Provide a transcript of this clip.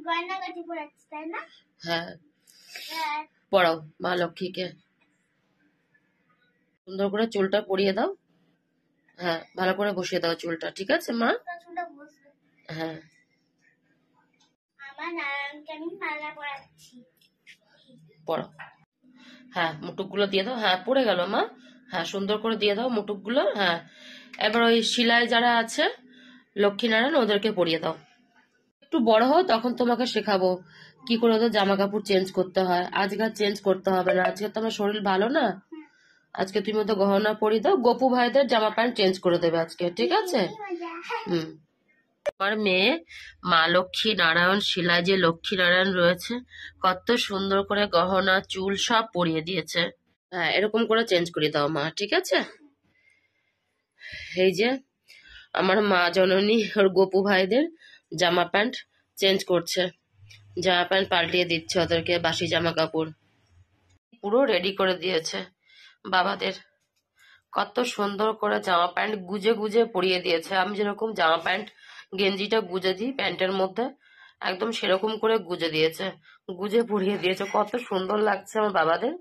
গয়নাগাটি পরাচ্ছি তাই না? হ্যাঁ, পড়াও মা লক্ষ্মীকে। সুন্দর করে চুলটা পরিয়ে দাও। হ্যাঁ, ভালো করে বসিয়ে দাও চুলটা, ঠিক আছে মা? হ্যাঁ, আমার নারায়ণকে আমি মালা পরাচ্ছি। পড়াও। হ্যাঁ, মুটুকগুলো দিয়ে দাও। হ্যাঁ, পড়ে গেল মা। হ্যাঁ, সুন্দর করে দিয়ে দাও মুটুকগুলো। হ্যাঁ, এবার ওই শিলায় যারা আছে লক্ষ্মীনারায়ণ ওদেরকে পরিয়ে দাও। একটু বড় হও তখন তোমাকে শেখাবো কি করে ওদের জামা কাপড় চেঞ্জ করতে হয়। আজকে চেঞ্জ করতে হবে না, আজকে তো আমার শরীর ভালো না। আজকে তুমি ওদের গহনা পরিয়ে দাও, গপু ভাইদের জামা প্যান্ট চেঞ্জ করে দেবে আজকে, ঠিক আছে? হুম। আমার মেয়ে মা লক্ষ্মী নারায়ণ শিলায় যে লক্ষ্মী নারায়ণ রয়েছে কত সুন্দর করে গহনা চুল সব পরিয়ে দিয়েছে। হ্যাঁ, এরকম করে চেঞ্জ করে দাও মা, ঠিক আছে? এই যে আমার মা জননী ওর গপু ভাইদের জামা প্যান্ট চেঞ্জ করছে, জামা প্যান্ট পাল্টিয়ে দিচ্ছে ওদেরকে, বাসি জামা কাপড় পুরো রেডি করে দিয়েছে বাবাদের। কত সুন্দর করে জামা প্যান্ট গুজে গুজে পরিয়ে দিয়েছে। আমি যেরকম জামা প্যান্ট গেঞ্জিটা গুজে দিই প্যান্টের মধ্যে, একদম সেরকম করে গুজে দিয়েছে, গুজে পরিয়ে দিয়েছে। কত সুন্দর লাগছে আমার বাবাদের।